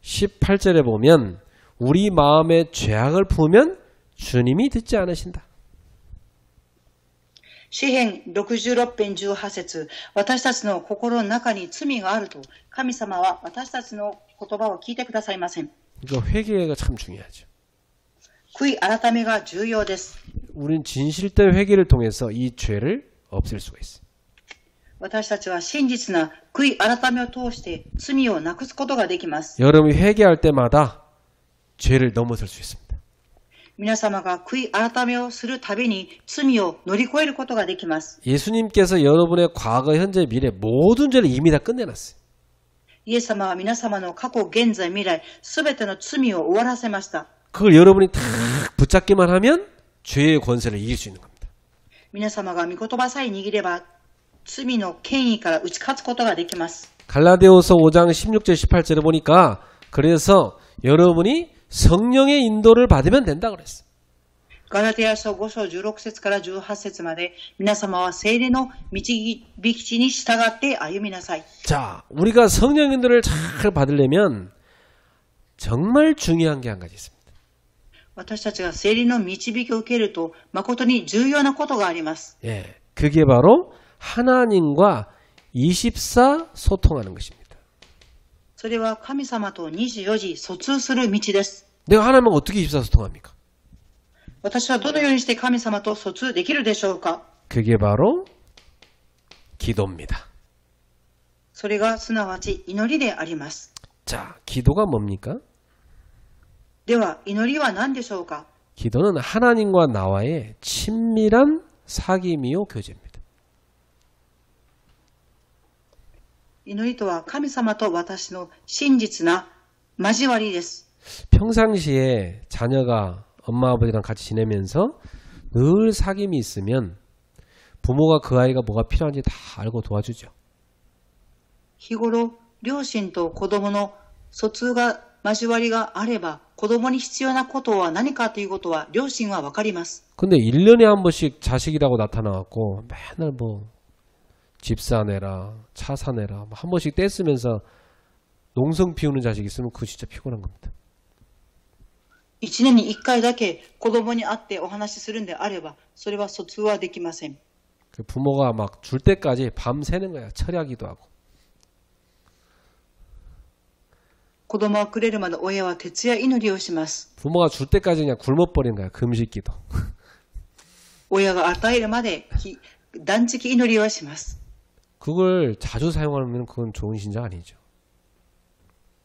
18절에 보면 우리 마음에 죄악을 품으면 주님이 듣지 않으신다. 詩編66編18節、私たちの心の中に罪があると神様は私たちの言葉を聞いてくださいません。 그러니까 회개가 참 중요하죠. 悔い改めが重要です。 우리는 진실된 회개를 통해서 이 죄를 없앨 수가 있어요. 私たちは真実な悔い改めを通して罪をなくすことができます。 여러분이 회개할 때마다 죄를 넘어설 수 있습니다. 皆様が悔い改めをするたびに罪を乗り越えることができます。 예수님께서 여러분의 과거, 현재, 미래 모든 죄를 이미 다 끝내놨어요. イエス様は皆様の過去、現在、未来、すべての罪を終わらせました。 그걸 여러분이 다 붙잡기만 하면 죄의 권세를 이길 수 있는 겁니다. 皆様が御言葉さえ握れば罪の権威から打ち勝つことができます。 갈라디아서 5장 16절 18절에 보니까 그래서 여러분이 성령의 인도를 받으면 된다 그랬어. ガラテヤ書5章16節から18節まで皆様は聖霊の導きに従って歩みなさい。 자, 우리가 성령 인도를 잘 받으려면 정말 중요한 게 한 가지 있습니다. 私たちが聖霊の導きを受けると誠に重要なことがあります。 예, 그게 바로 하나님과 24 소통하는 것입니다. それは神様と24時疎通する道です。 내가 하나님과 어떻게 24 소통합니까? 私はどのようにして神様と疎通できるでしょうか？ 그게 바로 기도입니다. それがすなわち祈りであります。 자, 기도가 뭡니까? では祈りは何でしょうか？ 기도는 하나님과 나와의 친밀한 사귐이요 교제입니다. 祈りとは神様と私の真実な交わりです。 평상시에 자녀가 엄마 아버지랑 같이 지내면서 늘 사귐이 있으면 부모가 그 아이가 뭐가 필요한지 다 알고 도와주죠. 日頃両親と子供の疎通が交わりがあれば子供に必要なことは何かということは両親は分かります。 근데 1년에 한 번씩 자식이라고 나타나갖고 맨날 뭐 집 사내라 차 사내라 한 번씩 떼쓰면서 농성 피우는 자식이 있으면 그거 진짜 피곤한 겁니다. 1年に1回だけ子供に会ってお話しするんであればそれは疎通はできません。 그 부모가 막 줄 때까지 밤 새는 거야. 철야기도 하고. 子供がくれるまで親は徹夜祈りをします。 부모가 줄 때까지 그냥 굶어버리는 거야. 금식기도. 親が与えるまで断食祈りをします。 그걸 자주 사용하면 그건 좋은 신자 아니죠.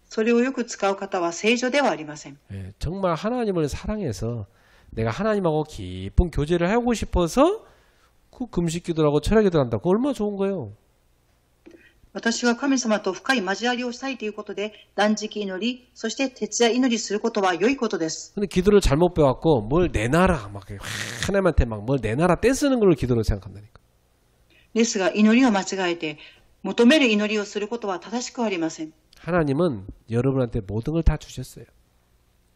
それをよく使う方は聖女ではありません。 예, 정말 하나님을 사랑해서 내가 하나님하고 깊은 교제를 하고 싶어서 그 금식기도 하고 철야기도 한다. 그거 얼마나 좋은 거예요. 私が神様と深い交わりをしたいということで断食祈り、そして徹夜祈りすることは良いことです。 근데 기도를 잘못 배웠고 뭘 내놔라 막 하나님한테 막 뭘 내놔라 떼쓰는 걸 기도로 생각한다니까. ですが祈りを間違えて求める祈りをすることは正しくありません。 하나님은 여러분한테 모든 걸 다 주셨어요.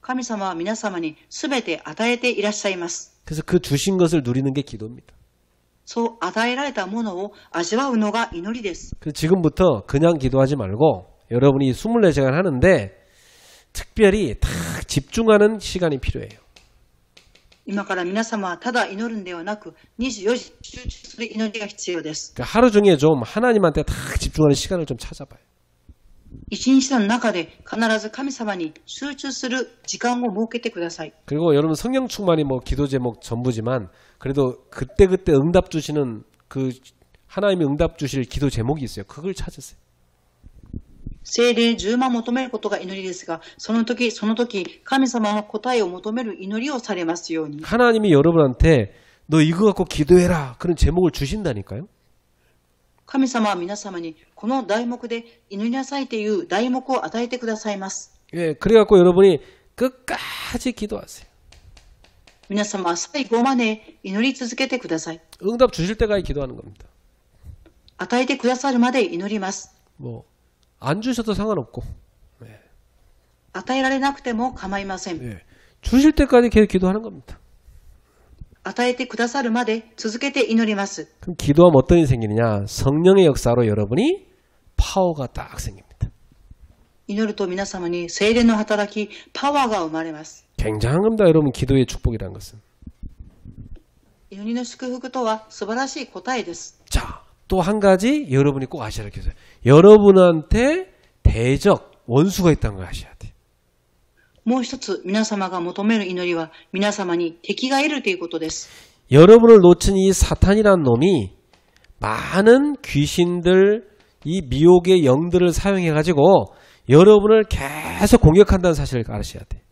神様は皆様に全て与えていらっしゃいます。 그래서 그 주신 것을 누리는 게 기도입니다. そう与えられたものを味わうのが祈りです。 그래서 지금부터 그냥 기도하지 말고 여러분이 24시간 하는데 특별히 딱 집중하는 시간이 필요해요. 今から皆様はただ祈るんではなく、24時集中する祈りが必要です。 그러니까 하루 중에 좀 하나님한테 딱 집중하는 시간을 좀 찾아봐요. 一日の中で必ず神様に集中する時間を設けてください。 그리고 여러분 성령 충만이 뭐 기도 제목 전부지만 그래도 그때그때 응답 주시는 그 하나님이 응답 주실 기도 제목이 있어요. 그걸 찾으세요. 聖霊充満を求めることが祈りですが、その時その時神様の答えを求める祈りをされますように。 하나님이 여러분한테 너 이거 갖고 기도해라 그런 제목을 주신다니까요. 神様は皆様にこの題目で祈りなさいという題目を与えてくださいます。 예, 그래갖고 여러분이 끝까지 기도하세요. 皆様は最後まで祈り続けてください。 응답 주실 때까지 기도하는 겁니다. 与えてくださるまで祈ります。 뭐 안 주셔도 상관없고 与えられなくても構いません。 예, 주실 때까지 계속 기도하는 겁니다. 与えてくださるまで続けて祈ります。 그럼 기도하면 어떤 일이 생기느냐? 성령의 역사로 여러분이 파워가 딱 생깁니다. 祈ると皆様に聖霊の働き、パワーが生まれます。 굉장한 겁니다. 여러분 기도의 축복이라는 것은. 祈りの祝福とは素晴らしい答えです。 자, 또 한 가지 여러분이 꼭 아셔야 할 게 있어요. 여러분한테 대적, 원수가 있다는 걸 아셔야 돼요. もう一つ皆様が求める祈りは皆様に敵がいるということです。 여러분을 놓친 이 사탄이라는 놈이 많은 귀신들, 이 미혹의 영들을 사용해가지고 여러분을 계속 공격한다는 사실을 알으셔야 돼요.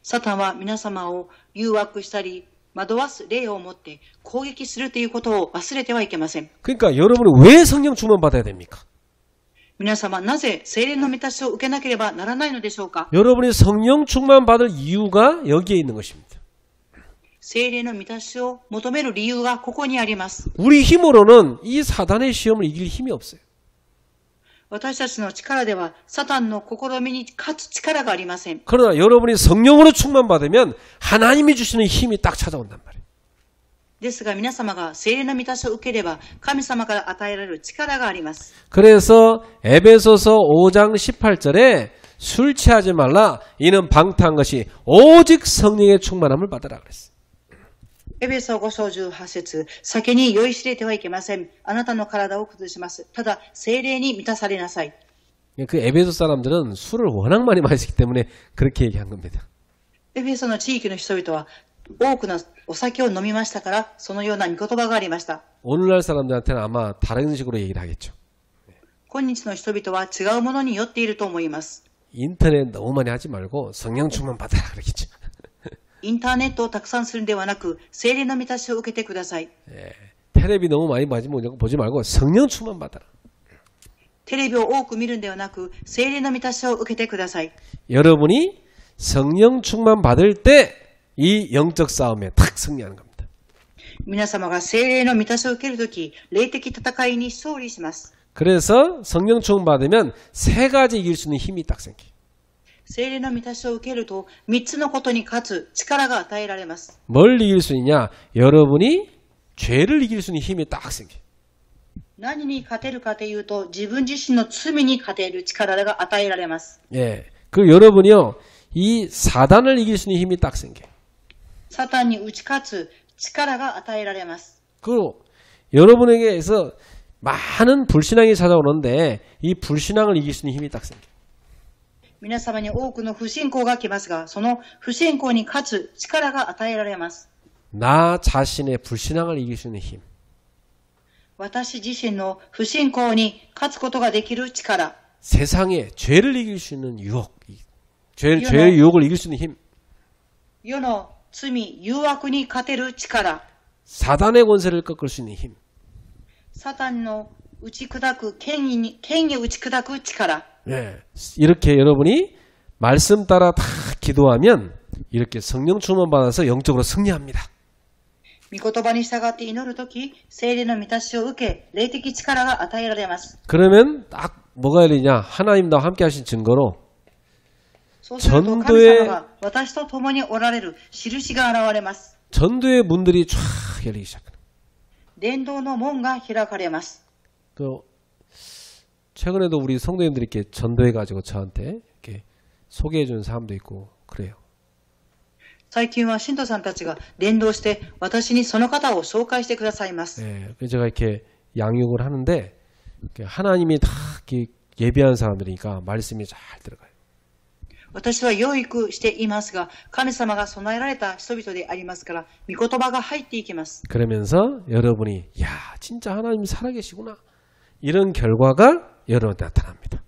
サタンは皆様を誘惑したり惑わす霊を持って攻撃するということを忘れてはいけません。 그러니까 여러분은 왜 성령 충만 받아야 됩니까? 皆様なぜ聖霊の満たしを受けなければならないのでしょうか。 여러분이 성령 충만 받을 이유가 여기에 있는 것입니다. 聖霊の満たしを求める理由がここにあります。 우리 힘으로는 이 사단의 시험을 이길 힘이 없어요. 私たちの力ではサタンの試みに勝つ力がありません。 그러나 여러분이 성령으로 충만 받으면 하나님이 주시는 힘이 딱 찾아온단 말이에요. ですが皆様が聖霊の満たしを受ければ神様から与えられる力があります。 그래서 에베소서 5장 18절에 술 취하지 말라 이는 방탕한 것이 오직 성령의 충만함을 받으라 그랬어요. エベソ5章18節、酒に酔いしれてはいけません。あなたの体を崩します。ただ聖霊に満たされなさい。 그 에베소 사람들은 술을 워낙 많이 마셨기 때문에 그렇게 얘기한 겁니다. エベソの地域の人々は多くのお酒を飲みましたから、そのような御言葉がありました。 오늘날 사람들한테는 아마 다른 식으로 얘기를 하겠죠. 今日の人々は違うものに酔っていると思います。 인터넷 너무 많이 하지 말고 성령 충만 받아라 그러겠죠. インターネットをたくさんするんではなく、聖霊の満たしを受けてください。 예, 텔레비 너무 많이 보지 말고 성령 충만 받아라. テレビを多く見るんではなく、聖霊の満たしを受けてください。 여러분이 성령 충만 받을 때 이 영적 싸움에 탁 승리하는 겁니다. 皆様が聖霊の満たしを受けるとき、霊的戦いに勝利します。 그래서 성령 충만 받으면 세 가지 이길 수 있는 힘이 딱 생겨요. 聖霊の満たしを受けると、3つのことに勝つ力が与えられます。 뭘 이길 수 있냐? 여러분이 죄를 이길 수 있는 힘이 딱 생겨요. 何に勝てるかというと、自分自身の罪に勝てる力が与えられます。 예. 그리고 여러분이요, 이 사단을 이길 수 있는 힘이 딱 생겨요. サタンに打ち勝つ力が与えられます。 그리고 여러분에게서 많은 불신앙이 찾아오는데 이 불신앙을 이길 수 있는 힘이 딱 생겨요. 皆様に多くの不信仰が来ますが、その不信仰に勝つ力が与えられます。 나 자신의 불신앙을 이길 수 있는 힘. 私自身の不信仰に勝つことができる力。 세상에 죄를 이길 수 있는 유혹. 죄의 유혹을 이길 수 있는 힘. 世の罪、誘惑に勝てる力。 사단의 권세를 꺾을 수 있는 힘. サタンの打ち砕く、権威を打ち砕く力。 예. 이렇게 여러분이 말씀 따라 다 기도하면 이렇게 성령 충만 받아서 영적으로 승리합니다. 御言葉に従って祈るとき、聖霊の満たしを受け、霊的力が与えられます。 그러면 딱 뭐가 열리냐? 하나님 나와 함께 하신 증거로 そうすると神様が私と共におられる印が現れます。 전도의 문들이 쫙 열리기 시작합니다. 伝道の門が開かれます。 그 최근에도 우리 성도님들이 이렇게 전도해가지고 저한테 이렇게 소개해주는 사람도 있고 그래요. 最近は信徒さんたちが連動して私にその方を紹介してくださいます。 예, 그래서 제가 이렇게 양육을 하는데 하나님이 다 이렇게 예비한 사람들이니까 말씀이 잘 들어가요. 私は養育していますが、神様が備えられた人々でありますから、御言葉が入っていきます。 그러면서 여러분이 야 진짜 하나님이 살아계시구나 이런 결과가 여러분한테 나타납니다.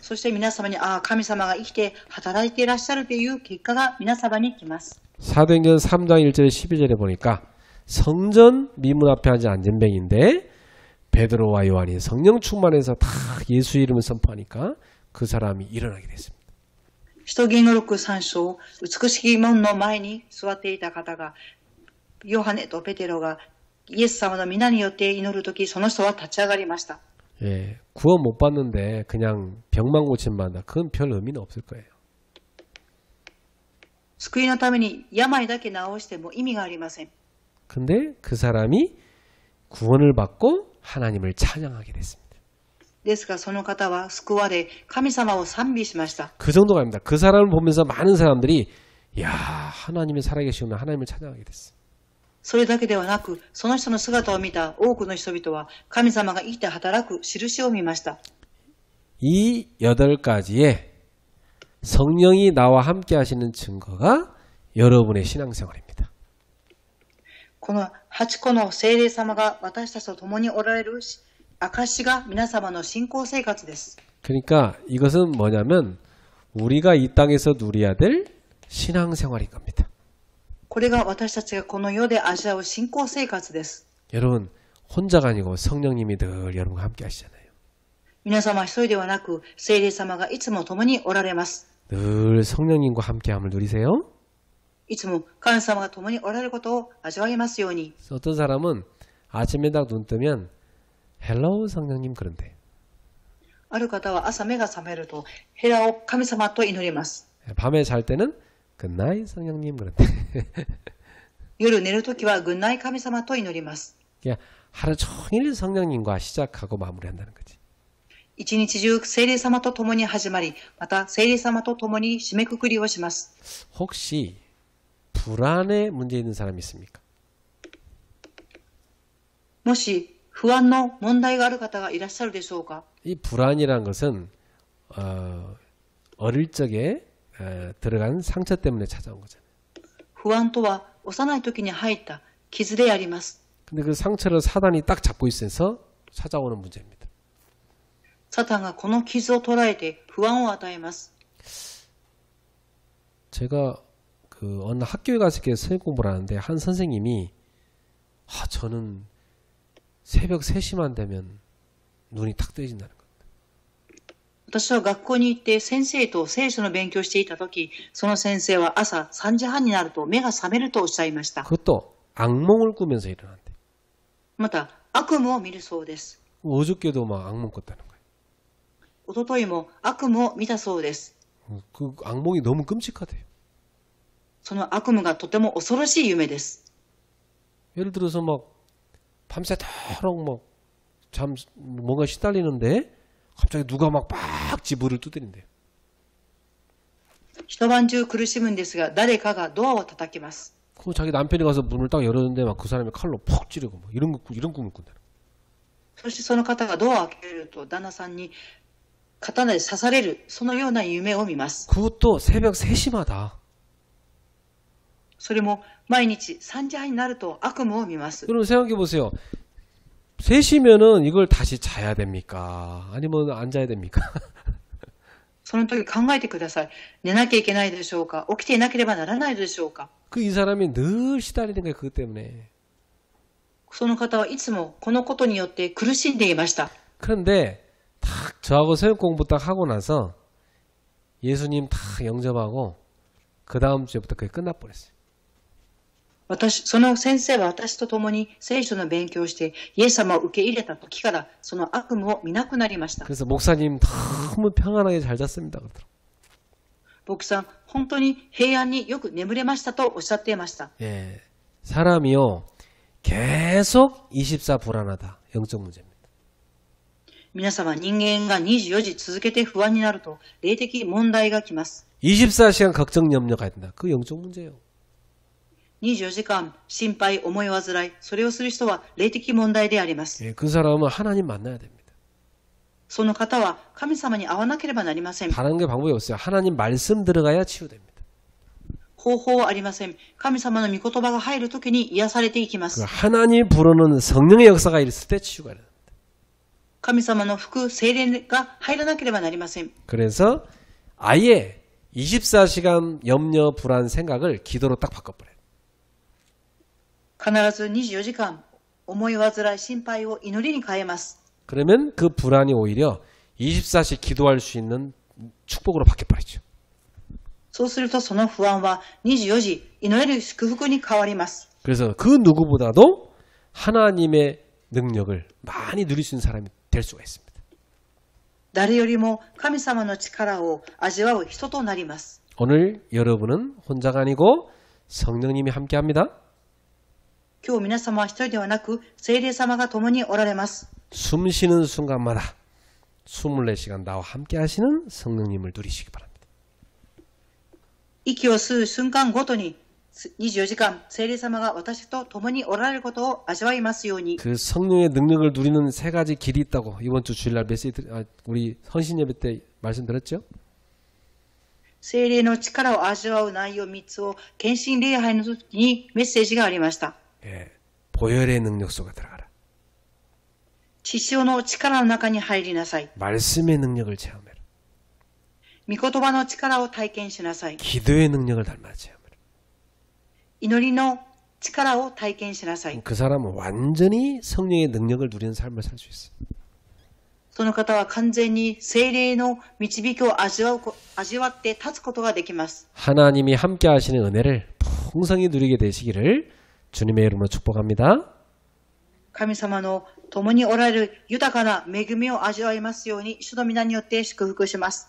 そして皆様に、神様が生きて働いていらっしゃるという結果が皆様に来ます。 사도행전 3장 1절 12절에 보니까 성전 미문 앞에 앉은 안전뱅이인데 베드로와 요한이 성령 충만해서 다 예수 이름을 선포하니까 그 사람이 일어나게 됐습니다. 使徒言語録3章、美しき門の前に座っていた方が、ヨハネとペテロがイエス様の皆によって祈るとき、その人は立ち上がりました。 예, 구원 못 받는데 그냥 병만 고치면 한다. 그건 별 의미는 없을 거예요. 救いのために病だけ治しても意味がありません。 근데 그 사람이 구원을 받고 하나님을 찬양하게 됐습니다. ですがその方は救われ、神様を賛美しました。 그 정도가 아닙니다. 그 사람을 보면서 많은 사람들이 야 하나님이 살아계시구나 하나님을 찬양하게 됐어요. それだけではなく、その人の姿を見た多くの人々は神様が生きて働く印を見ました。 이 8가지의 성령이 나와 함께 하시는 증거가 여러분의 신앙생활입니다. この8個の聖霊様が私たちと共におられる証が皆様の信仰生活です。 그러니까 이것은 뭐냐면 우리가 이 땅에서 누려야 될 신앙생활인 겁니다. これが私たちがこの世で味わう信仰生活です。 여러분 혼자가 아니고 성령님이 늘 여러분과 함께 하시잖아요. 皆様一人ではなく、聖霊様がいつも共におられます。 늘 성령님과 함께함을 누리세요. いつも神様が共におられることを味わいますように。 어떤 사람은 아침에 딱 눈 뜨면 헬로우 성령님 그런데 ある方は朝目が覚めると、ヘラを神様と祈ります。 밤에 잘 때는 굿나잇 성령님 그런데 夜寝るときは軍内神様と祈ります。 그냥 하루 종일 성령님과 시작하고 마무리한다는 거지. 一日中聖霊様と共に始まり、また聖霊様と共に締めくくりをします。 혹시 불안에 문제 있는 사람이 있습니까? もし不安の問題がある方がいらっしゃるでしょうか。 이 불안이란 것은 어릴 적에 들어간 상처 때문에 찾아온 거잖아요. 不安とは幼い時に入った傷であります。 근데 그 상처를 사단이 딱 잡고 있어서 찾아오는 문제입니다. サタンがこの傷を捉えて不安を与えます。 제가 그 어느 학교에 가서 이렇게 성경 공부를 하는데 한 선생님이 저는 새벽 3시만 되면 눈이 탁 뜨여진다는 거예요. 私は学校に行って先生と聖書の勉強をしていた時、その先生は朝3時半になると目が覚めるとおっしゃいました。 그것도 악몽을 꾸면서 일어난대. また悪夢を見るそうです。 어저께도 막 악몽 꿨다는 거예요. おとといも悪夢を見たそうです。 그 악몽이 너무 끔찍하대요. その悪夢がとても恐ろしい夢です。 예를 들어서 막 밤새도록 막 뭔가 시달리는데 갑자기 누가 막 지붕을 두드린대요. 一晩中苦しむんですが、誰かがドアを叩きます。 그 자기 남편이 가서 문을 딱 열었는데 막 그 사람이 칼로 퍽 찌르고 막 이런 꿈을 꾼다. そしてその方がドアを開けると旦那さんに刀で刺される、そのような夢を見ます。 그것도 새벽 3시마다. それも毎日3時半になると悪夢を見ます。 여러분 생각해 보세요. 3시면은 이걸 다시 자야 됩니까? 아니면 안 자야 됩니까? その時考えてください。寝なきゃいけないでしょうか、起きていなければならないでしょうか。 그 이 사람이 늘 시달리는 거예요. 그것 때문에. その方はいつもこのことによって苦しんでいました。 그런데 딱 저하고 성경 공부 딱 하고 나서 예수님 딱 영접하고 그 다음 주부터 그게 끝나버렸어요. その先生は私と共に聖書の勉強をしてイエス様を受け入れた時からその悪夢を見なくなりました。 그래서 목사님 너무 평안하게 잘 잤습니다. 그러더라고요. 牧さん、本当に平安によく眠れましたとおっしゃっていました。 예, 사람이요 계속 24 불안하다. 영적 문제입니다. 皆様、人間が24時続けて不安になると、霊的問題が来ます。 24시간 걱정 염려가 된다. 그 영적 문제예요. 24時間、心配、思い煩い、それをする人は霊的問題であります。 예, 그 사람은 하나님 만나야 됩니다. その方は神様に会わなければなりません。 다른 게 방법이 없어요. 하나님 말씀 들어가야 치유됩니다. 方法はありません。神様の御言葉が入るときに癒されていきま 그 す。 하나님 부르는 성령의 역사가 있을 때 치유가 돼요. 神様の福、精霊が入らなければなりません。 그래서 아예 24시간 염려, 불안 생각을 기도로 딱 바꿔버려요. 必ず24時間、思い煩い、心配を祈りに変えます。 그러면 그 불안이 오히려 24시 기도할 수 있는 축복으로 바뀌어버리죠. そうするとその不安は24時祈れる祝福に変わります。 그래서 그 누구보다도 하나님의 능력을 많이 누릴 수 있는 사람이 될 수가 있습니다. 誰よりも神様の力を味わう人となります。 오늘 여러분은 혼자가 아니고 성령님이 함께합니다. 今日皆様は一人ではなく、聖霊様が共におられます。 숨 쉬는 순간마다 24시간 나와 함께 하시는 성령님을 누리시기 바랍니다. 息を吸う瞬間ごとに24時間、聖霊様が私と共におられることを味わいますように。 그 성령의 능력을 누리는 세 가지 길이 있다고 이번 주 주일날 메시지 우리 헌신 예배 때 말씀드렸죠? 聖霊の力を味わう内容3つを献身礼拝の時にメッセージがありました。 예, 보혈의 능력 속에 들어가라. 血潮の力の中に入りなさい。 말씀의 능력을 체험해라. 御言葉の力を体験しなさい。 기도의 능력을 닮아 체험해라. 祈りの力を体験しなさい。 그 사람은 완전히 성령의 능력을 누리는 삶을 살 수 있어요. その方は完全に聖霊の導きを味わって立つことができます。 하나님이 함께 하시는 은혜를 풍성히 누리게 되시기를 주님의 이름으로 축복합니다. 神様の共におられる豊かな恵みを味わいますように、主の皆によって祝福します。